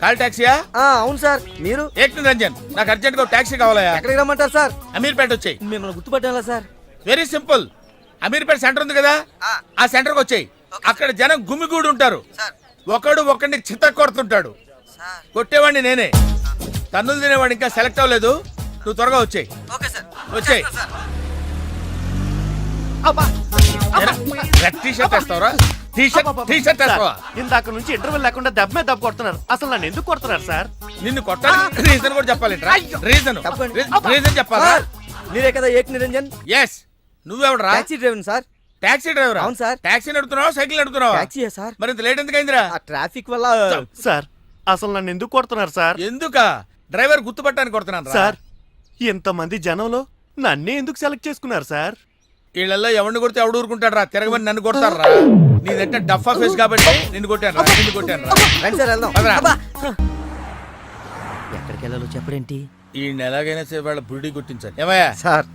Call టాక్సీయా? అవును sir. మీరు? ఏక్ నిరంజన్, నాకు అర్జెంట్ గా టాక్సీ కావాలయా. ఎక్కడికి రమ్మంటారు సార్? అమీర్పేట వచ్చాయి. మిమ్మల్ని గుర్తుపట్టాలా sir? Very simple. Ameerpet centre ఉంది కదా, ఆ సెంటర్ కి వచ్చాయి. అక్కడ జనం గుమిగూడి ఉంటారు. ఒకడు ఒకడిని చిత్త కొడుతుంటాడు. కొట్టేవాడిని నేనే. తన్నులు తినేవాడు ఇంకా సెలెక్ట్ అవ్వలేదు. నువ్వు త్వరగా వచ్చాయి. వచ్చాయి. ఇందాక నుంచి ఇంటర్వెల్ లేకుండా దెబ్బ మీద దెబ్బ కొడుతున్నారు. అసలు నన్ను ఎందుకు కొడుతున్నారు సార్? నిన్ను కొట్టాలి రీజన్ కూడా చెప్పాలి. రీజన్ చెప్పాలా? మీరే కదా ఏక్ నిరంజన్? ఎస్. నువ్వెవడరా? Taxi driver sir. Taxi driver? అవును సార్. టాక్సీ నడుపుతున్నావా సైకిల్ నడుపుతున్నావా? టాక్సీయే సార్. మరి ఇంత లేట్ ఎందుకైందిరా? ట్రాఫిక్ వల్ల. సార్ అసలు నన్ను ఎందుకు కొడుతున్నారు సార్? ఎందుక? డ్రైవర్ గుర్తుపట్టడానికి కొడుతున్నాను సార్. ఇంతమంది జనంలో నన్నే ఎందుకు సెలెక్ట్ చేసుకున్నారు సార్? వీళ్ళల్లో ఎవరిని కొడితే ఎవడు ఊరుకుంటాడు రా? తిరగమని నన్ను కొడతారు రా. నీదంటే డఫా ఫేస్ కాబట్టి నిన్ను కొట్టాను రా. నిన్ను కొట్టాను రా. రండి సార్ వెళ్దాం. పదరా. ఎక్కడికి వెళ్ళాలో చెప్పడేంటి? ఈ ఎలాగైనా సరే వాళ్ళ బుడి కొట్టించాలి. ఏమయ్యా సార్?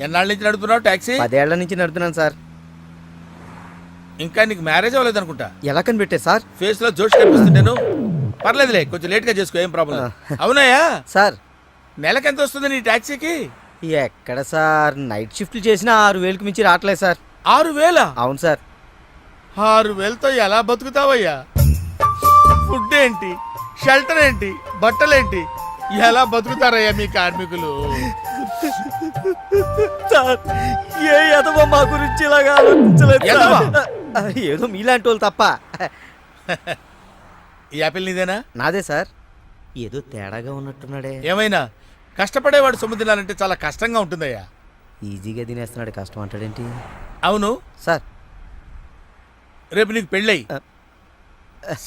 ఎన్నాళ్ళ నుంచి నడుపుతున్నావు టాక్సీ? 10 ఏళ్ల నుంచి నడుపుతున్నాను సార్. ఇంకా నీకు మ్యారేజ్ అవ్వలేదు అనుకుంటా. ఎలా కనిపెట్టే సార్? ఫేస్ లో జోష్ కనిపిస్తుంటేను. పర్లేదులే, కొంచెం లేట్ గా చేసుకో, ఏం ప్రాబ్లం. అవునాయా సార్? నెలకి ఎంత వస్తుంది నీ టాక్సీకి? ఎక్కడ సార్, నైట్ షిఫ్ట్లు చేసినా 6,000కి మించి రావట్లేదు సార్. 6,000? అవును సార్. 6,000తో ఎలా బతుకుతావయ్యా? ఫుడ్ ఏంటి, షెల్టర్ ఏంటి, బట్టలేంటి, ఎలా బతుకుతారయ్యా మీ కార్మికులు? సార్ ఏ ఎదవో మా గురించి ఇలాగా ఆలోచించలేదు. ఏదో మీలాంటి వాళ్ళు తప్ప. ఈ యాపిల్ నీదేనా? నాదే సార్. ఏదో తేడాగా ఉన్నట్టున్నాడే. ఏమైనా కష్టపడేవాడు సొమ్ము తినాలంటే చాలా కష్టంగా ఉంటుందయ్యా. ఈజీగా తినేస్తున్నాడు, కష్టం అంటాడేంటి? అవును సార్, రేపు నీకు పెళ్ళై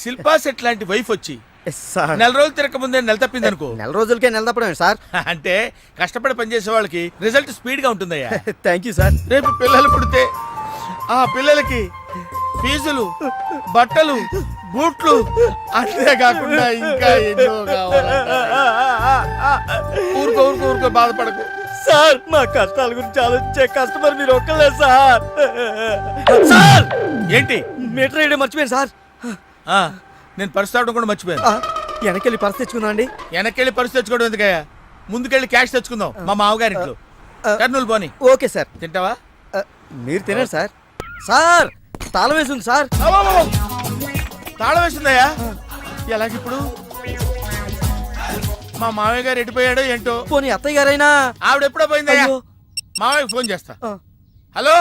శిల్పా సెట్ లాంటి వైఫ్ వచ్చి సార్ 4 రోజులు తిరగక ముందే నెల తప్పింది అనుకో. 4 రోజులకే నెల తప్పడమే సార్. అంటే కష్టపడి పనిచేసే వాళ్ళకి రిజల్ట్ స్పీడ్ గా ఉంటుందయ్యా. Thank you sir. రేపు పిల్లలు పుడితే ఆ పిల్లలకి ఫీజులు, బట్టలు, బూట్లు, అంతేకాకుండా ఇంకా ఎన్నో కావాలి. ఊరుకో ఊరుకో ఊరుకో, బాధపడకు సార్. మా కష్టాల గురించి ఆలోచించే కస్టమర్ మీరు ఒక్కలే సార్. సార్ ఏంటి? మీటర్ వేయడం మర్చిపోయాను సార్. నేను పర్సు తాగడం కూడా మర్చిపోయాను. వెనకెళ్ళి పర్స్ తెచ్చుకుందాం అండి. వెనక్కెళ్ళి పర్సు తెచ్చుకోవడం ఎందుకయ్యా? ముందుకెళ్ళి క్యాష్ తెచ్చుకుందాం మా మామగారింట్లో. కర్నూలు పోని. Okay sir. తింటావా? మీరు తినండి సార్. సార్ తాళం వేసింది సార్. తాళం వేసిందయ్యా? ఎలాగిప్పుడు? మా మామయ్య గారు ఎటుపోయాడో ఏంటో. పోనీ అత్తయ్య గారైనా? ఆవిడ ఎప్పుడో పోయిందయ్యా. మామయ్యకి ఫోన్ చేస్తా. హలో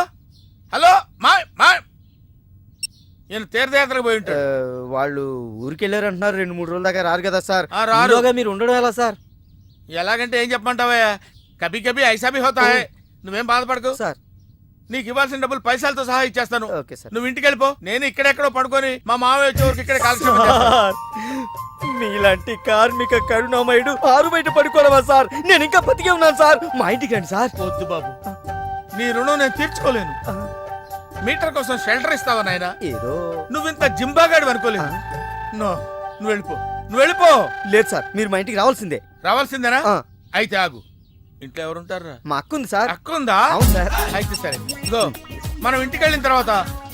హలో నేను తీర్థయాత్రకు పోయి ఉంటాడు. వాళ్ళు ఊరికి వెళ్ళారు అంటున్నారు. 2-3 రోజుల దాకా రారు కదా సార్. రారు. మీరు ఉండడం ఎలా సార్? ఎలాగంటే ఏం చెప్పమంటావయ్యా? కభీ కభీ ఐసా భీ హోతా హై. నువ్వేం బాధపడకు సార్. నీకు ఇవ్వాల్సిన డబ్బులు పైసలతో సహా ఇచ్చేస్తాను. Okay sir. నువ్వు ఇంటికి వెళ్ళిపో. నేను ఇక్కడెక్కడో పడుకొని మా మామయ్య వచ్చే వరకు ఇక్కడ కాల్క్షేపం చేస్తాను. మీలాంటి కార్మిక కరుణామయుడు ఆరు బయట పడుకోవడమా సార్? నేను ఇంకా బతికే ఉన్నాను సార్. మా ఇంటికి రండి సార్. వద్దు బాబు, నీ రుణం నేను తీర్చుకోలేను. మీటర్ కోసం షెల్టర్ ఇస్తావా నాయనా? ఏదో నువ్వు ఇంత జింబాగాడు అనుకోలేదు. నువ్వు వెళ్ళిపో, నువ్వు వెళ్ళిపో. లేదు సార్, మీరు మా ఇంటికి రావాల్సిందే. రావాల్సిందేనా? అయితే ఆగు. ఇంట్లో ఎవరుంటారా? మా అక్క ఉంది సార్. అక్క ఉందా? అవును సార్. అయితే సరే, ఇగో మనం ఇంటికి వెళ్ళిన తర్వాత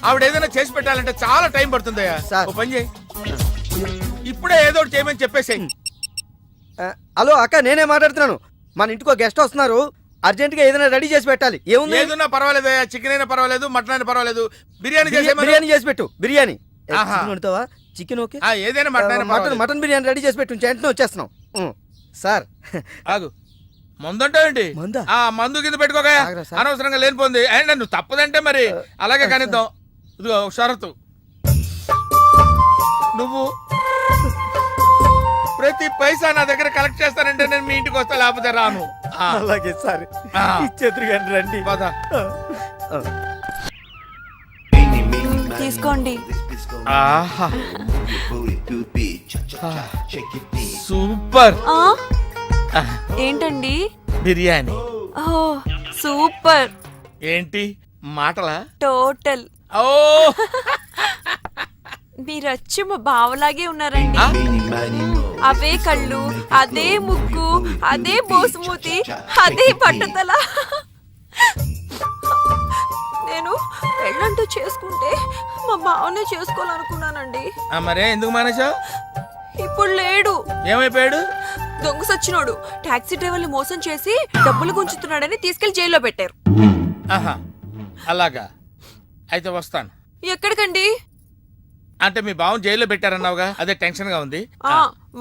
ఆవిడ ఏదైనా చేసి పెట్టాలంటే చాలా టైం పడుతుందయ్యా. ఓ పని చేయి, ఇప్పుడే ఏదో ఒకటి చేయమని చెప్పేసేయ్. హలో అక్క, నేనే మాట్లాడుతున్నాను. మన ఇంటికి ఒక గెస్ట్ వస్తున్నారు. అర్జెంట్ గా ఏదైనా రెడీ చేసి పెట్టాలి. ఏముంది? ఏదైనా పర్వాలేదు, చికెన్ అయినా పర్వాలేదు, మటన్ అయినా పర్వాలేదు. బిర్యానీ చేసి పెట్టు. బిర్యానీ వండుతావా? Chicken okay. ఏదైనా మటన్ బిర్యానీ రెడీ చేసి పెట్టు. వెంటనే వచ్చేస్తున్నాం సార్. ఆగు, మందుంటావేంటి? మందు కింద పెట్టుకోగా అనవసరంగా లేనిపోయింది. అండ్ నువ్వు తప్పదంటే మరి అలాగే కనిద్దాం. ఇదిగో షరతు, నువ్వు ప్రతి పైసా నా దగ్గర కలెక్ట్ చేస్తానంటే నేను మీ ఇంటికి వస్తా, లేకపోతే రాను. అలాగే సార్, ఇచ్చేద్దరు కానీ రండి. తీసుకోండి. సూపర్. ఏంటండి? బిర్యానీ. ఓ సూపర్. ఏంటి మాటలా? టోటల్. ఓ మీరు వచ్చి మా బావలాగే ఉన్నారండి. అవే కళ్ళు, అదే ముక్కు, అదే బోసుమూతి, అదే పట్టుదల. నేను పెళ్ళంటూ చేసుకుంటే మా బావనే చేసుకోవాలనుకున్నానండి. మరే ఎందుకు మానేశావు? ఇప్పుడు లేడు. ఏమైపోయాడు? దొంగ సచ్చినోడు టాక్సీ డ్రైవర్ని మోసం చేసి డబ్బులు గుంచుతున్నాడని తీసుకెళ్లి జైల్లో పెట్టారు. ఆహా, అలాగా. అయితే వస్తాను. ఎక్కడికండి? అంటే మీ బావం జైల్లో పెట్టారన్నావుగా, అదే టెన్షన్ గా ఉంది.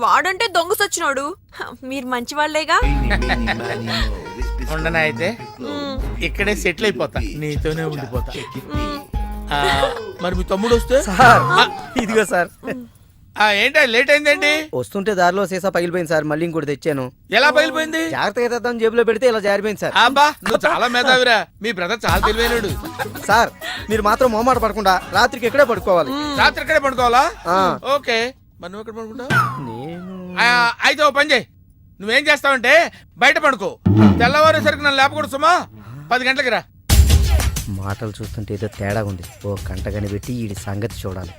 వాడంటే దొంగ సచ్చినోడు. మీరు మంచి వాళ్ళేగా. ఉండనా అయితే ఇక్కడే సెటిల్ అయిపోతా, నీతోనే ఉండిపోతా. మరి మీ తమ్ముడు వస్తే? సార్ ఇదిగో సార్. ఏంటా లేట్ అయిందేంటి? వస్తుంటే దారిలో సీసా పగిలిపోయింది సార్, మళ్ళీ ఇంకోటి తెచ్చాను. ఎలా పగిలిపోయింది? జాగ్రత్తగా తెద్దాం జేబులో పెడితే ఇలా జారిపోయింది సార్. అబ్బా, నువ్వు చాలా మేధావిరా. మీ బ్రదర్ చాలా తెలివైనడు. సార్ మీరు మాత్రం మొహమాట పడకుండా రాత్రికి ఎక్కడే పడుకోవాలి. రాత్రి ఇక్కడే పడుకోవాలా? ఓకే, మరి నువ్వు ఎక్కడ పడుకుంటావు? అయితే ఓ పని చేయి, నువ్వేం చేస్తావంటే బయట పడుకో. తెల్లవారేసరికి నన్ను లేపకూడదు సుమా. 10 గంటలకి రా. మాటలు చూస్తుంటే ఏదో తేడా ఉంది. ఓ గంట కనిపెట్టి ఈ సంగతి చూడాలి.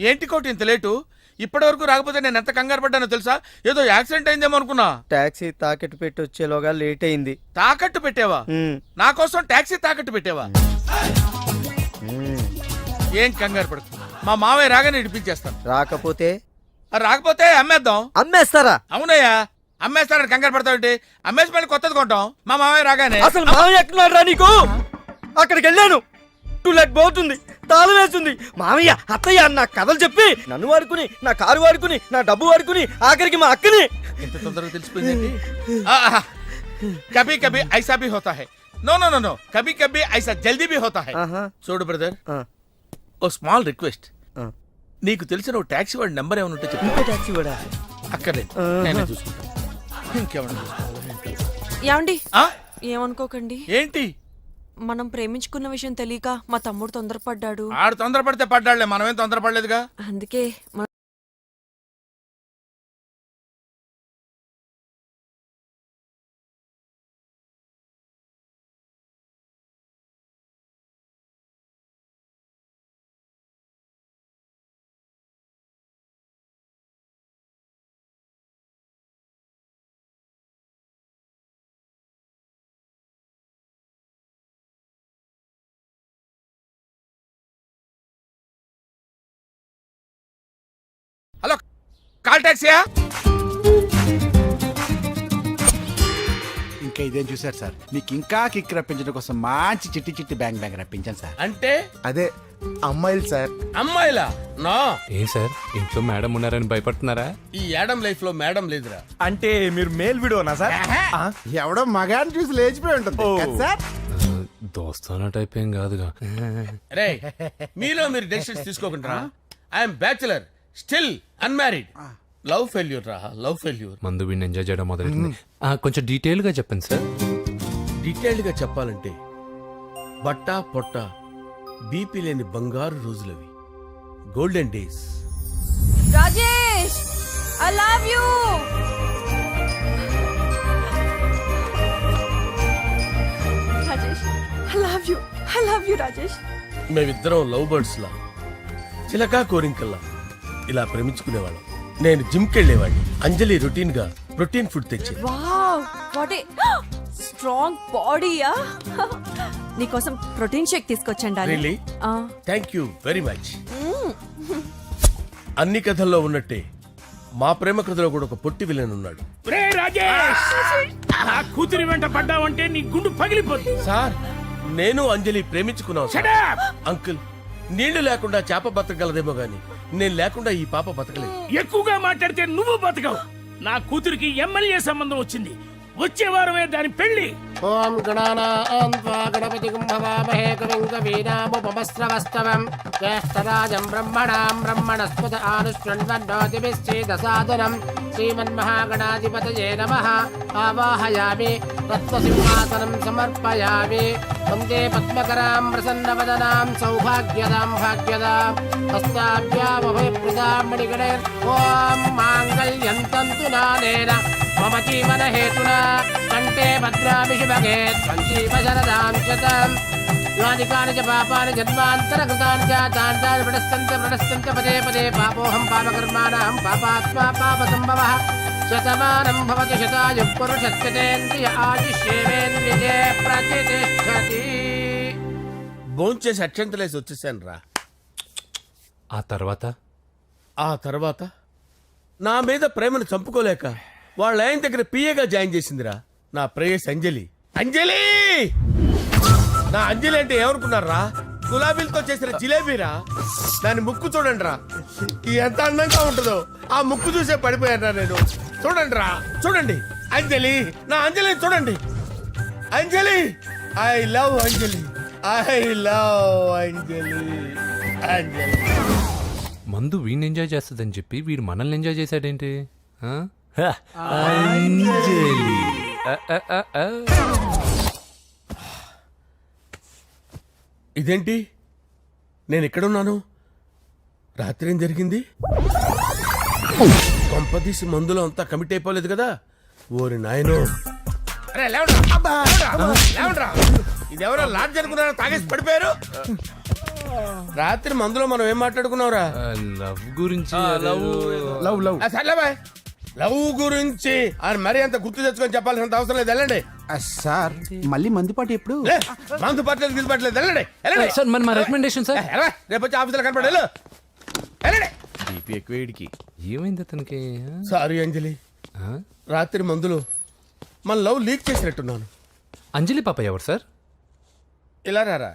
ఏంటి కోటి ఇంత లేటు? ఇప్పటి వరకు రాకపోతే నేను ఎంత కంగారు పడ్డానో తెలుసా? ఏదో యాక్సిడెంట్ అయిందేమో అనుకున్నా. టాక్సీ తాకెట్టు పెట్టి వచ్చేలోగా లేట్ అయింది. తాకట్టు పెట్టావా? నా కోసం టాక్సీ తాకట్టు పెట్టావా? ఏం కంగారు పడుతుంది, మా మావయ్య రాగానే ఇడిపించేస్తాను. రాకపోతే? రాకపోతే అమ్మేద్దాం. అమ్మేస్తారా? అవునయ్యా, అమ్మేస్తారని కంగారు పడతావు. అమ్మేసి మళ్ళీ కొత్తది కొంటాం మా మావయ్య రాగానే. అసలు మావయ్య ఎక్కడున్నారా నీకు? అక్కడికి వెళ్ళాను, టూలెట్ పోతుంది, తాళం వేస్తుంది. మావయ్య అత్తయ్య అన్న కథలు చెప్పి నన్ను వాడుకుని, నా కారు వాడుకుని, నా డబ్బు వాడుకుని, ఆఖరికి మా అక్కని. ఎంత తొందరగా తెలిసిపోయిందండి. కభీ కభీ ఐసా భీ హోతా హై. నో నో నో నో, కభీ కభీ ఐసా జల్దీ భీ హోతా హై. చూడు బ్రదర్, ఓ స్మాల్ రిక్వెస్ట్. నీకు తెలిసిన ఓ టాక్సీ వాడి నెంబర్ ఏమైనా ఉంటే చెప్పు. టాక్సీ వాడా? అక్కర్లేదు, నేనే చూసుకుంటాను. ఇంకేమన్నా ఏమండి, ఏమనుకోకండి. ఏంటి? మనం ప్రేమించుకున్న విషయం తెలియక మా తమ్ముడు తొందరపడ్డాడు. ఆడు తొందరపడితే పడ్డాడులే, మనమేం తొందరపడలేదుగా. అందుకే హలో, కాల్ టాక్సీయా? ఇంకా ఇదేం చూసారు సార్, మీకు ఇంకా కిక్ రప్పించడం కోసం మంచి చిట్టి చిట్టి బ్యాంగ్ బ్యాంగ్ రప్పించాను సార్. అంటే అదే అమ్మాయిలు సార్. అమ్మాయిలా? నా ఏం సార్, ఇంట్లో మేడం ఉన్నారని భయపడుతున్నారా? ఈ యాడమ్ లైఫ్ లో మేడం లేదురా. అంటే మీరు మేల్ వీడియోనా సార్? ఎవడో మగాన్ని చూసి లేచిపోయి ఉంటుంది కదా సార్. దోస్తానా టైప్ ఏం కాదుగా. రే, మీలో మీరు డెసిషన్స్ తీసుకోకుండా. I'm bachelor, still unmarried. Love failure రా, లవ్ ఫెయిల్యూర్. మందు వీడిని ఎంజాయ్ చేయడం మొదలైంది. కొంచెం డీటెయిల్ గా చెప్పండి సార్. డీటెయిల్డ్ గా చెప్పాలంటే బట్టా పొట్ట బీపీ లేని బంగారు రోజులవి, golden days. Rajesh, I love you. Rajesh, I love you, I love you Rajesh. మేమిద్దరం లవ్ బర్డ్స్ లా, చిలకా కోరింకల్లా ఇలా ప్రేమించుకునేవాళ్ళం. నేను జిమ్ కెళ్ళేవాడిని, అంజలి రొటీన్ గా ప్రోటీన్ ఫుడ్ తెచ్చేది. వావ్, వాట్ ఏ స్ట్రాంగ్ బాడీయా. నీకోసం ప్రోటీన్ షేక్ తీసుకొచ్చండి. Really? Thank you very much. అన్ని కథల్లో ఉన్నట్టే మా ప్రేమ కథలో కూడా ఒక పొట్టి విలన్ ఉన్నాడు. కూతురి వెంట పడ్డావంటే నీ గుండు పగిలిపోతుంది. సార్, నేను అంజలి ప్రేమించుకున్నాను సార్. అంకుల్, నీళ్లు లేకుండా చేప బతకగలదేమో గాని నేను లేకుండా ఈ పాప బతకలేదు. ఎక్కువగా మాట్లాడితే నువ్వు బతకవు. నా కూతురికి ఎమ్మెల్యే సంబంధం వచ్చింది, వచ్చే వారమే దాని పెళ్లి. ఓం గణపతి కుంభవామహే కవిం కవీనాముపమస్రవస్తవం జ్యేష్ఠరాజం బ్రహ్మణాం బ్రహ్మణస్పత ఆనుష్ణ్వన్నోతిభిశ్చేదసాదనం శ్రీమన్మహాగణాధిపతయే నమః. ఆవాహయామి తత్వసింహాసనం సమర్పయామి. వందే పద్మకరాం ప్రసన్నవదనాం సౌభాగ్యదాం భాగ్యదాం హస్తాభ్యామభయప్రదాం మణిగణైర్. ఓం మాంగళ్యం తంతు నానేన మమ జీవన హేతునా కంటే భద్రామి శుభగే సంజీవ శరదాం శతం. యానికాని చ పాపాని జన్మాంతరకృతాని చ తాని ప్రణశ్యంత పదే పదే పాపోహం పాపకర్మాణం పాపాత్మా పాపసంభవః. శతమానం భవతి శతాయుః పురుషస్యేంద్రియ ఆయుష్యేవేంద్రియే ప్రతిష్టతి. భోంచేసి అక్షంతలేసి వచ్చేసాను రా. ఆ తర్వాత ఆ తర్వాత నా మీద ప్రేమను చంపుకోలేక వాళ్ళ ఆయన దగ్గర పిఏగా జాయిన్ చేసిందిరా నా ప్రేయస్ అంజలి. అంజలి, నా అంజలి అంటే ఏమనుకున్నారా? గులాబీలతో చేసిన జిలేబీరా. దాని ముక్కు చూడండి రా, ఎంత అందంగా ఉంటుందో. ఆ ముక్కు చూసే పడిపోయాను నేను. చూడండి రా, చూడండి అంజలి, నా అంజలి చూడండి. Anjali, I love Anjali, I love Anjali. Anjali మందు వీడిని ఎంజాయ్ చేస్తుందని చెప్పి వీడు మనల్ని ఎంజాయ్ చేశాడేంటి? ఆ? ఆ, ఆ, ఆ. ఇదేంటి, నేను ఎక్కడున్నాను? రాత్రి ఏం జరిగింది? కొంపదీసి మందులో అంతా కమిట్ అయిపోలేదు కదా? ఓరి నాయనో. అరే లేవండ్రా, లేవండ్రా. ఇదెవరో లాడ్జ్ అనుకున్నారో తాగేసి పడిపోయారు. రాత్రి మందులో మనం ఏం మాట్లాడుకున్నావురా? లవ్ గురించి లవ్ లవ్ సర్లే బాయ్, లవ్ గురించి అని మరీ అంత గుర్తు తెచ్చుకొని చెప్పాల్సినంత అవసరం లేదు. వెళ్ళండి. సార్ మళ్ళీ మందుపాటి ఎప్పుడు? లే, మందు పట్టలేదు గిల్లు పట్టలేదు. వెళ్ళండి, వెళ్ళండి. సార్ మరి మా రికమెండేషన్ సార్. ఎలా? రేపు వచ్చి ఆఫీసులో కనపడి వెళ్ళు. వెళ్ళండి. ఏమైంది అతనికి? సారీ అంజలి, ఆ? రాత్రి మందులో మన లవ్ లీక్ చేసినట్టున్నాను. అంజలి పాప ఎవరు సార్? ఇలా రారా.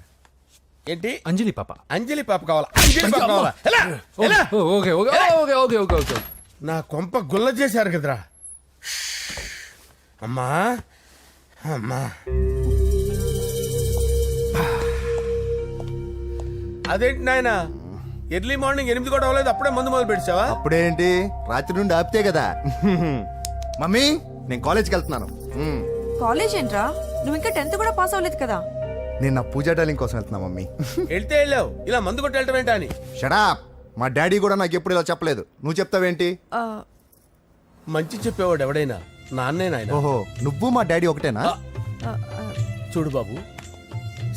ఏంటి? అంజలి పాప. అంజలి పాప కావాలా? అంజలి పాప కావాలా? ఎలా? ఎలా? Okay okay okay okay okay okay. నా కొంప గుల్ల చేశారు కదరా. అమ్మా అమ్మా, అదేంటి నాయన, ఎర్లీ మార్నింగ్ 8 కూడా అవ్వలేదు, అప్పుడే మందు మొదలు పెట్టావా? అప్పుడేంటి, రాత్రి నుండి ఆపితే కదా. మమ్మీ, నేను కాలేజ్కి వెళ్తున్నాను. కాలేజ్ ఏంట్రా? నువ్వు ఇంకా 10th కూడా పాస్ అవ్వలేదు కదా. నేను నా పూజా డాలింగ్ కోసం వెళ్తున్నా మమ్మీ. వెళ్తే వెళ్ళావు, ఇలా మందు కొట్టి వెళ్ళటం ఏంటా అని. షడా, మా డాడీ కూడా నాకు ఎప్పుడు ఇలా చెప్పలేదు. నువ్వు చెప్తావేంటి? ఆ, మంచి చెప్పేవాడు ఎవడైనా నాన్నే నాయన. ఓహో, నువ్వు మా డాడీ ఒకటేనా? ఆ, ఆ, చూడు బాబు,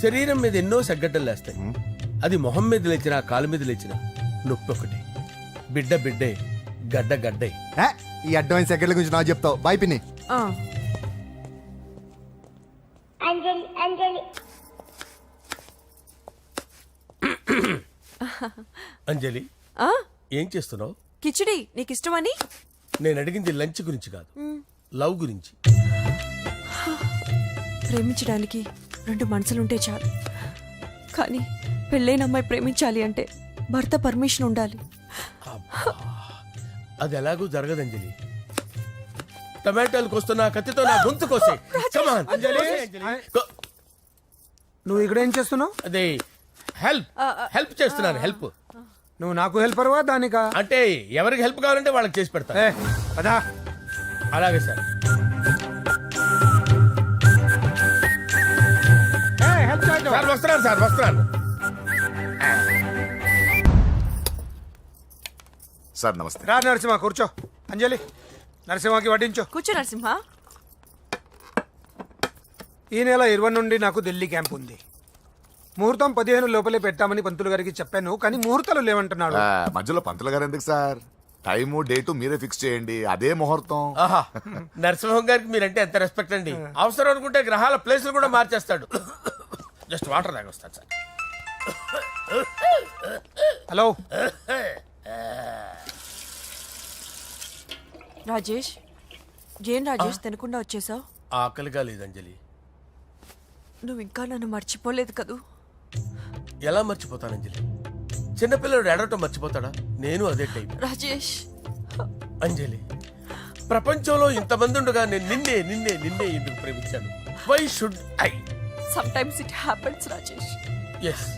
శరీరం మీద ఎన్నో సగ్గడ్డలు లేస్తాయి. అది మొహం మీద లేచినా కాలు మీద లేచినా నొప్పి ఒకటి. బిడ్డ బిడ్డే, గడ్డ గడ్డే. ఏ, ఈ అడ్వాన్స్ సెకండ్ల గురించి నాకు చెప్తావు. బాయ్ పిన్ని. ఆ. అంజలి, ఆ? ఏం చేస్తున్నావు? కిచిడి నీకు ఇష్టమని. నేను అడిగింది లంచ్ గురించి కాదు, లవ్ గురించి. ప్రేమించడానికి 2 మనసులుంటే చాలు, కానీ పెళ్ళైన అమ్మాయి ప్రేమించాలి అంటే భర్త పర్మిషన్ ఉండాలి. అది ఎలాగూ జరగదు అంజలి. టమాటాలు కోస్తున్నా కత్తితో నా గొంతు కోసే. నువ్వు ఇక్కడ ఏం చేస్తున్నావు? అదే హెల్ప్ చేస్తున్నాను. హెల్ప్ నువ్వు నాకు హెల్పర్వా దానికా? అంటే ఎవరికి హెల్ప్ కావాలంటే వాళ్ళకి చేసి పెడతా. పదా. అలాగే సార్. సార్ వస్తున్నాను, సార్ వస్తున్నాను. సార్ నమస్తే. రా నరసింహ, కూర్చో. అంజలి, నరసింహకి వడ్డించు. కూర్చో నరసింహ. ఈ నెల 20 నుండి నాకు ఢిల్లీ క్యాంప్ ఉంది. ముహూర్తం 15 లోపలే పెట్టామని పంతులు గారికి చెప్పాను, కానీ ముహూర్తాలు లేవంటున్నాడు. మధ్యలో పంతులు గారు ఎందుకు సార్? టైము డేటు మీరే ఫిక్స్ చేయండి, అదే ముహూర్తం. ఆహా, నరసింహం గారికి మీరంటే ఎంత రెస్పెక్ట్ అండి. అవసరం అనుకుంటే గ్రహాల ప్లేసులు కూడా మార్చేస్తాడు. జస్ట్ వాటర్ తాగొస్తాడు సార్. హలో రాజేష్, ఏం రాజేష్ తినకుండా వచ్చేసావు? ఆకలిగా లేదు అంజలి. నువ్వు ఇంకా నన్ను మర్చిపోలేదు కదూ? ఎలా మర్చిపోతాను అంజలి? చిన్నపిల్లడు ఏడవటం మర్చిపోతాడా? నేను అదే టైప్. రాజేష్, అంజలి, ప్రపంచంలో ఇంతమంది ఉండగా నేను నిన్నే నిన్నే నిన్నే ఎందుకు ప్రేమించాను? Why should I? Sometimes it happens Rajesh. Yes,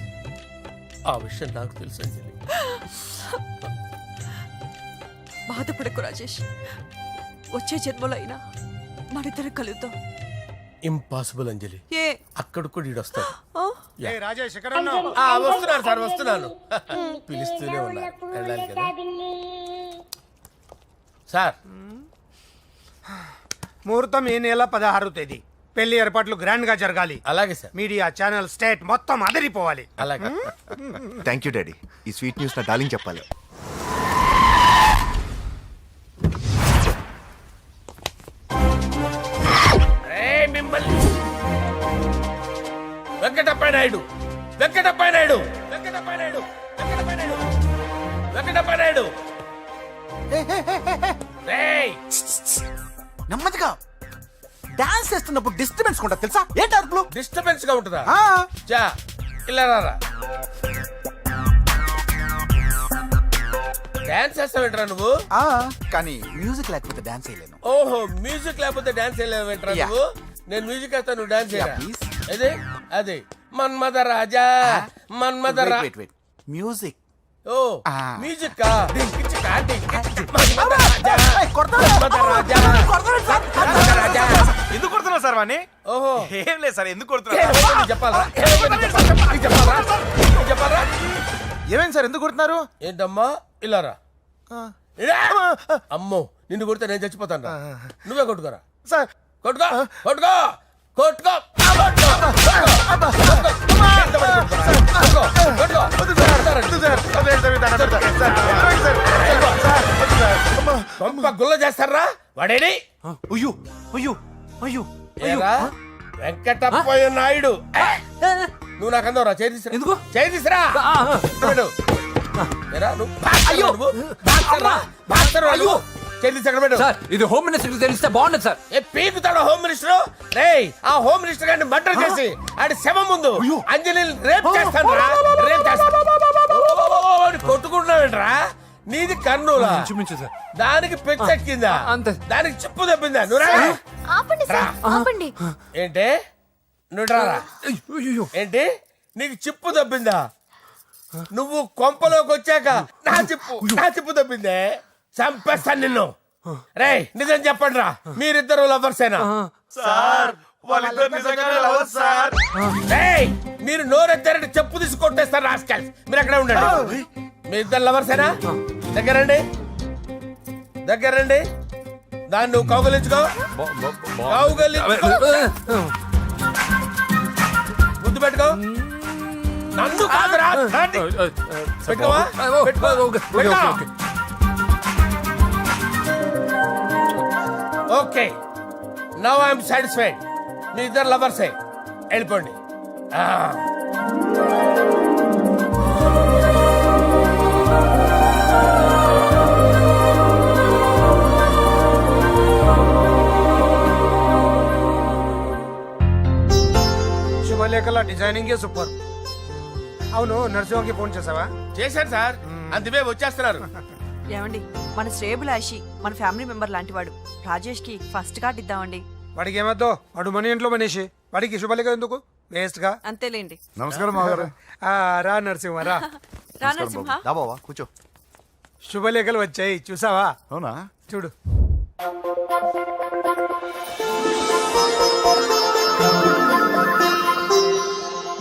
ఆ విషయం నాకు తెలుసు అంజలి. బాధపడకు రాజేష్, వచ్చే జన్మలో అయినా మనిద్దరం కలుద్దాం. ఇంపాసిబుల్ అంజలి. ఏ? అక్కడ కూడా ఈడొస్తాడు. ఆ? ఏ రాజేష్, ఎక్కడ ఉన్నావు? వస్తున్నాను సార్, వస్తున్నాను. పిలుస్తూనే ఉన్నారు, వెళ్ళాలి కదా సార్. ముహూర్తం ఈ నెల 16వ తేదీ. పెళ్లి ఏర్పాట్లు గ్రాండ్ గా జరగాలి. అలాగే సార్. మీడియా ఛానల్ స్టేట్ మొత్తం అదిరిపోవాలి. అలాగే. Thank you daddy. ఈ స్వీట్ న్యూస్ నా డార్లింగ్ చెప్పాలి. మిమ్మల్ని వెంకటప్ప నాయుడు, వెంకటప్ప నాయుడు వెంకటప్ప నాయుడు వెంకటప్ప నాయుడు వెంకటప్ప నాయుడు రేయ్ నెమ్మదిగా డాన్స్ చేస్తున్నప్పుడు డిస్టర్బెన్స్ కొంటా తెలుసా ఏంటి అరుపులు డిస్టర్బెన్స్ గా ఉంటుందా ఆ, చా ఇలా రారా డాన్స్ చేస్తావేంట్రా నువ్వు ఆ, కానీ మ్యూజిక్ లేకపోతే డాన్స్ చేయలేను ఓహో మ్యూజిక్ లేకపోతే డాన్స్ చేయలేవేంట్రా Yeah. నువ్వు నేను మ్యూజిక్ వేస్తా నువ్వు డాన్స్ చేయరా Yeah, please. అదే అదే మన్మద రాజా మన్మద రా వెయిట్ వెయిట్ మ్యూజిక్ ఓ Ah. మ్యూజిక్ కా డింకిచి కా డింకిచి మన్మద రాజా మన్మద రాజా మన్మద రాజా ఎందుకు కొడుతున్నావు సార్ వాణ్ణి ఓహో ఏం లేదు సార్ ఎందుకు ఏ, కొడుతున్నారు నీకు చెప్పాలా నీకు చెప్పాలా నీకు చెప్పాలా ఏమైంది సార్ ఎందుకు కొడుతున్నారు ఏంటమ్మా ఇలా రా అమ్మో నిన్ను కొడితే నేను చచ్చిపోతాను నువ్వే కొట్టుకోరా సార్ కొట్టుకో కొట్టుకో కొట్టుకో గుల్ల చేస్తారా వాడేడి అయ్యో అయ్యో అయ్యో ఏరా వెంకటప్పయ్య నాయుడు నువ్వు నాకు అందవరా చేయి తీసురా ఎందుకు? చేయి తీసురా పెట్టు. ఏరా, నువ్వు బాక్సర్రా నువ్వు? బాక్సర్రా నువ్వు? చేయి తీసి అక్కడ పెట్టు. సార్ ఇది హోమ్ మినిస్టర్ తెలిస్తే బాగుండదు సార్. ఏ పీకుతాడు హోమ్ మినిస్టర్ రేయ్ ఆ హోమ్ మినిస్టర్ గారిని మర్డర్ చేసి ఆడి శవం ముందు అంజలి రేప్ చేస్తాను రేప్ చేస్తాను కొట్టుకుంటున్నావేంట్రా నీది కర్నూలా ఇంచుమించు సార్. దానికి పెచ్చెక్కిందా అంతే. దానికి చిప్పు తప్పిందా నువ్వు రా. ఆపండి సార్ ఆపండి ఏంటి నువ్వు రారా అయ్యో ఏంటి నీకు చిప్పు తప్పిందా నువ్వు కొంపలోకి వచ్చాక నా చిప్పు తప్పిందే చంపేస్తాను నిన్ను రేయ్ నిజం చెప్పండి రా మీరిద్దరు లవర్సేనా సార్ వాళ్ళిద్దరు నిజంగానే లవర్స్ సార్ రేయ్ మీరు నోరెత్తారంటే చెప్పు తీసి కొట్టేస్తారు రాస్కల్స్ మీరు అక్కడే ఉండండి మీ ఇద్దరు లవర్సేనా దగ్గరండి దగ్గరండి దాన్ని నువ్వు కౌగలించుకో కౌగలించుకో ముద్దు పెట్టుకో నన్ను కాదురా దాన్ని. పెట్టుకోవా పెట్టుకో పెట్టుకో ఓకే నవ్ ఐఎమ్ సాటిస్ఫైడ్ మీ ఇద్దరు లవర్సే వెళ్ళిపోండి శుభలేఖల డిజైనింగ్ సూపర్. అవును నరసింహకి ఫోన్ చేసావా? చేశాను సార్ అందువే వచ్చేస్తున్నారు ఏమండి మన శ్రేయబులాషి మన ఫ్యామిలీ మెంబర్ లాంటి వాడు రాజేష్ కి ఫస్ట్ కార్డ్ ఇద్దామండి. వాడికి ఏమద్దో వాడు మన ఇంట్లో మనిషి వాడికి శుభలేఖ ఎందుకు వేస్ట్ గా. అంతేలేండి. నమస్కారం మామగారు రా నరసింహ రా. రా నరసింహ దాబావా కూర్చో శుభలేఖలు వచ్చాయి చూసావా? అవునా చూడు.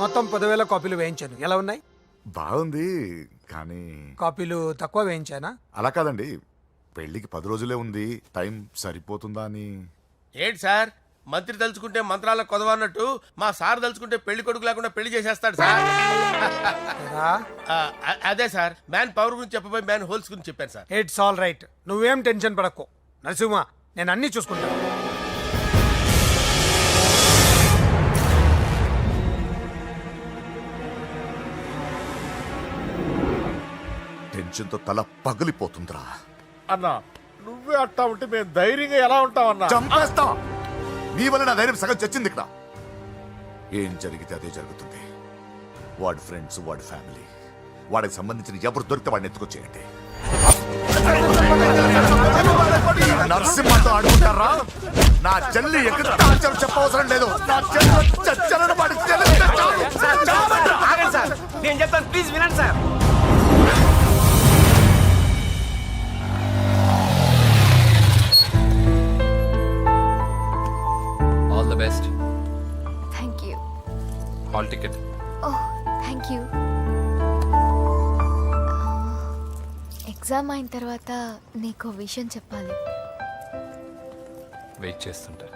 మొత్తం 10,000 కాపీలు వేయించాను. ఎలా ఉన్నాయి? బాగుంది కానీ కాపీలు తక్కువ వేయించానా? అలా కాదండి పెళ్లికి 10 రోజులే ఉంది టైం సరిపోతుందా అని ఏంటి సార్ మంత్రి తలుచుకుంటే మంత్రాలకు కొదవన్నట్టు మా సార్ తలుచుకుంటే పెళ్లి కొడుకు లేకుండా పెళ్లి చేసేస్తాడు సార్ రా. అదే సార్ మ్యాన్ పవర్ గురించి చెప్పబోయి మ్యాన్ హోల్స్ గురించి చెప్పాను సార్ ఇట్స్ ఆల్ రైట్. నువ్వేం టెన్షన్ పడకు నరసింహ, నేను అన్ని చూసుకుంటాను. టెన్షన్ తో తల పగిలిపోతుందిరా అన్నా నువ్వే అట్టా ఉంటే మేము ధైర్యంగా ఎలా ఉంటామన్నా చంపేస్తా నీ వల్ల నా ధైర్యం సగం చచ్చింది ఇక్కడ ఏం జరిగితే అదే జరుగుతుంది వాడి ఫ్రెండ్స్ వాడి ఫ్యామిలీ వాడికి సంబంధించిన ఎవరు దొరికితే వాడిని ఎత్తుకొచ్చేయండి నరసింహతో ఆడుకుంటారా నా చెల్లి ఎక్కడ టార్చర్ చెప్పవసరం లేదు నా చెల్లి చచ్చలను వాడి చెల్లి నేను చెప్తాను ప్లీజ్ వినండి sir. All the best. Thank you. Hall ticket. Oh thank you. Exam అయిన తర్వాత నీకు విషయం చెప్పాలి. వెయిట్ చేస్తుంటా.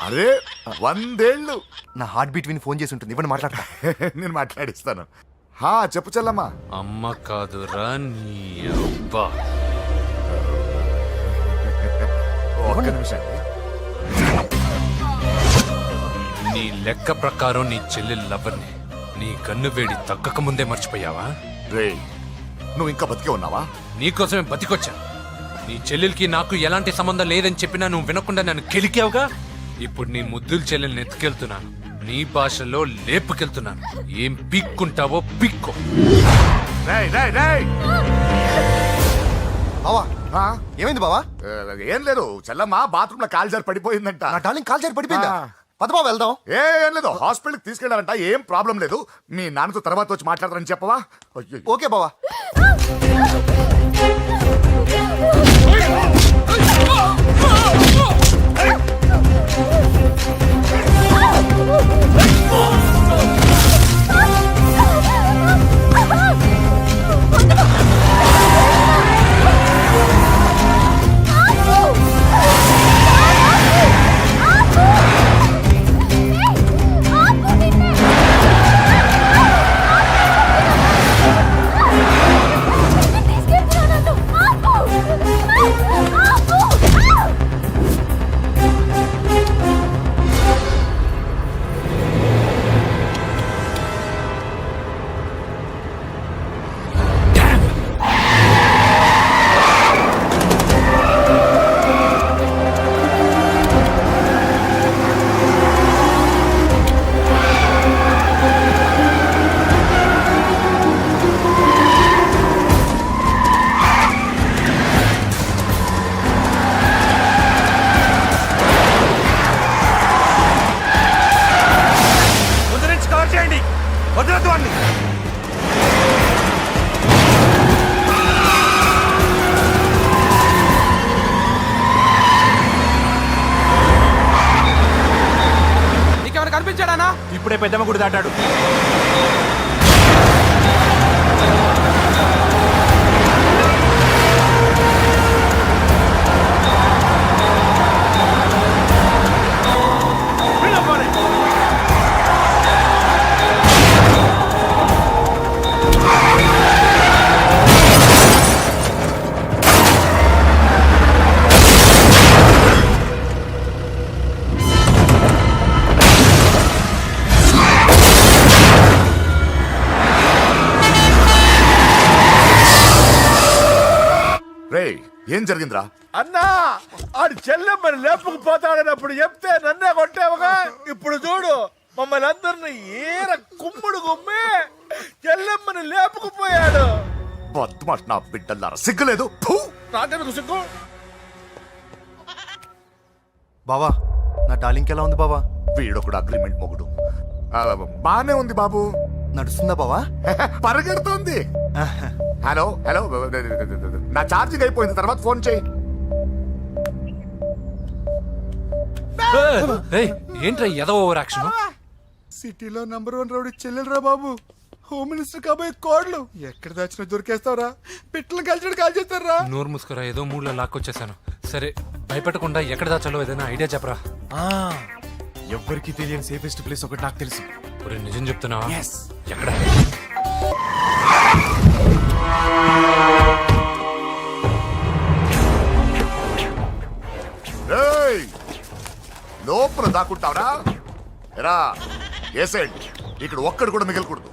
అరే 100 ఏళ్ళు నా హార్ట్ బీట్ విని ఫోన్ చేసి ఉంటుంది ఇవ్వండి మాట్లాడతా. నేను మాట్లాడిస్తాను హా చెప్పు చెల్లమ్మా. అమ్మ కాదురా నీ అబ్బా. ఒక్క నిమిషం. నీ లెక్క ప్రకారం నీ చెల్లెలు లవర్ని నీ కన్ను వేడి తగ్గక ముందే మర్చిపోయావా? రే నువ్వు ఇంకా బతికే ఉన్నావా? నీకోసమే బతికొచ్చా. నీ చెల్లెలకి నాకు ఎలాంటి సంబంధం లేదని చెప్పినా నువ్వు వినకుండా నన్ను కెలికావుగా. ఇప్పుడు నీ ముద్దుల చెల్లెల్ని ఎత్తుకెళ్తున్నాను, నీ భాషలో లేపుకెళ్తున్నాను. ఏం పీక్కుంటావో పీక్కో. రేయ్ రేయ్ రేయ్. బావా ఆ? ఏమైంది బావా? ఏం లేదు చెల్లమ్మ బాత్రూమ్ లో కాలు జారి పడిపోయిందంట. నా డార్లింగ్ కాల్ చేరి పడిపోయిందా? పద బావ వెళ్దాం. ఏం లేదు హాస్పిటల్కి తీసుకెళ్లారంట. ఏం ప్రాబ్లం లేదు. మీ నాన్నతో తర్వాత వచ్చి మాట్లాడతారని చెప్పవా? అయ్యో. ఓకే బావా. కనిపించాడా? ఇప్పుడే పెద్దమ్మ గుడి దాటాడు. ఏం జరిగిందిరా? అన్నా ఆడు చెల్లెమ్మని లేపుకుపోతాడనప్పుడు చెప్తే నన్నే కొట్టావుగా. ఇప్పుడు చూడు మమ్మల్ని అందరిని ఏర కుమ్ముడు గుమ్మి చెల్లెమ్మని లేపుకుపోయాడు. బద్మాష్ నా బిడ్డల్లారా, సిగ్గులేదు? నాకెందుకు సిగ్గు? బావా నా డార్లింగ్ ఎలా ఉంది బావా? వీడొకడు అగ్రిమెంట్ మొగుడు. బానే ఉంది బాబు. నడుస్తుందా బావా? పరిగెడుతోంది. హలో హలో, నా ఛార్జింగ్ అయిపోయింది, తర్వాత ఫోన్ చేయి. ఏంట్రా ఏదో ఓవర్ యాక్షన్? సిటీలో నంబర్ 1 రౌడీ చెల్లెలరా బాబు. హోమ్ మినిస్టర్ కాబోయే కోడ్లు ఎక్కడ దాచినా దొరికేస్తావరా? పిట్టలు కలిసి కాల్ చేస్తారా? నోరు ముసుకురా, ఏదో మూడ్లో లాక్కొచ్చేసాను. సరే భయపెట్టకుండా ఎక్కడ దాచాలో ఏదైనా ఐడియా చెప్పరా. ఎవ్వరికి తెలియని సేఫెస్ట్ ప్లేస్ ఒకటి నాకు తెలుసు. ఒరే నిజం చెప్తున్నావా? ఎక్కడ? లోపల దాక్కుంటావరా? ఎరా ఏసైడ్, ఇక్కడ ఒక్కడు కూడా మిగలకూడదు.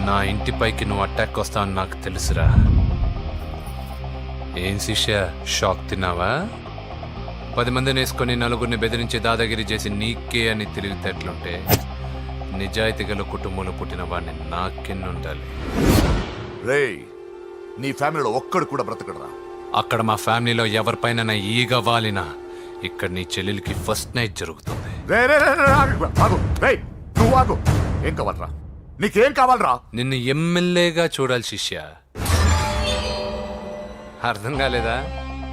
నా ఇంటిపైకి నువ్వు అటాక్ వస్తా అని నాకు తెలుసురా. ఏం శిష్య, షాక్ తిన్నావా? 10 మందిని వేసుకొని నలుగురిని బెదిరించి దాదాగిరి చేసి నీకే అని తెలివితేటలుంటే నిజాయితీ గల కుటుంబంలో పుట్టిన వాడిని నాకెన్నుండాలి. రేయ్, నీ ఫ్యామిలీలో ఒక్కడు కూడా బ్రతకడరా? అక్కడ మా ఫ్యామిలీలో ఎవరిపైన ఈగ వాలినా ఇక్కడ నీ చెల్లెలికి ఫస్ట్ నైట్ జరుగుతుంది. నువ్వు ఆగు. ఏం కావాలరా? నీకేం కావాలరా? నిన్ను ఎమ్మెల్యేగా చూడాలి శిష్య. అర్థం కాలేదా?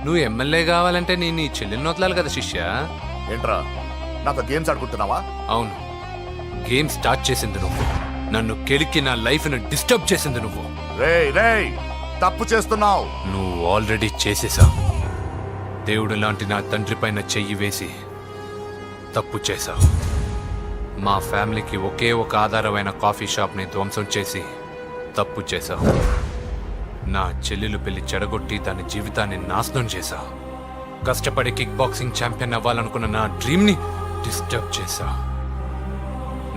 నువ్వు ఎమ్మెల్యే కావాలంటే నేను నీ చెల్లెల్ని వదలాలి కదా శిష్య. ఏంట్రా నాతో గేమ్స్ ఆడుకుంటున్నావా? అవును, గేమ్ స్టార్ట్ చేసింది నువ్వు. నన్ను కెలికి నా లైఫ్ ను డిస్టర్బ్ చేసింది నువ్వు. రేయ్ రేయ్, తప్పు చేస్తున్నావు. నువ్వు ఆల్రెడీ చేసేసావు. దేవుడు లాంటి నా తండ్రి పైన చెయ్యి వేసి తప్పు చేశావు. మా ఫ్యామిలీకి ఒకే ఒక ఆధారమైన కాఫీ షాప్ని ధ్వంసం చేసి తప్పు చేశావు. నా చెల్లెలు పెళ్లి చెడగొట్టి దాని జీవితాన్ని నాశనం చేశావు. కష్టపడి కిక్ బాక్సింగ్ ఛాంపియన్ అవ్వాలనుకున్న నా డ్రీమ్ని డిస్టర్బ్ చేశావు.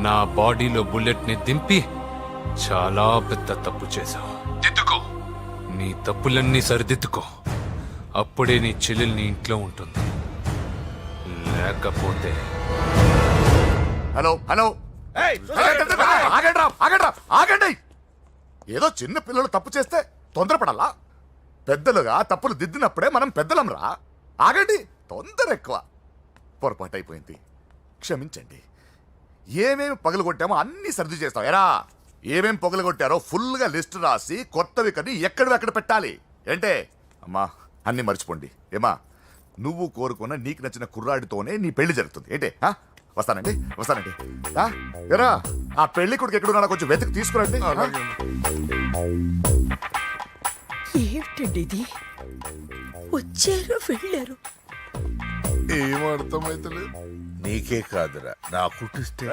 నా బాడీలో బుల్లెట్ని దింపి చాలా పెద్ద తప్పు చేశావు. దిద్దుకో, నీ తప్పులన్నీ సరిదిద్దుకో. అప్పుడే నీ చెల్లెలు నీ ఇంట్లో ఉంటుంది. లేకపోతే హలో హలో ఆగండి. ఏదో చిన్న పిల్లలు తప్పు చేస్తే తొందరపడాలా? పెద్దలుగా తప్పులు దిద్దినప్పుడే మనం పెద్దలంరా. ఆగండి, తొందర ఎక్కువ. పొరపాటు అయిపోయింది, క్షమించండి. ఏమేమి పగలగొట్టామో అన్ని సర్ది చేస్తాం. ఎరా ఏమేం పగలగొట్టారో ఫుల్గా లిస్ట్ రాసి కొత్తవి కని ఎక్కడివి అక్కడ పెట్టాలి. ఏంటే అమ్మా, అన్ని మర్చిపోండి. ఏమా, నువ్వు కోరుకున్న నీకు నచ్చిన కుర్రాడితోనే నీ పెళ్లి జరుగుతుంది. ఏంటే వస్తానండి. ఎరా ఆ పెళ్లి కొడుకు ఎక్కడున్నా కొంచెం వెతికి తీసుకురండి. ఏమిటండి ఇది? వచ్చారు వెళ్ళారు. ఏం అర్థమైతలేదు. నీకే కాదురా, నా కుట్టిస్తే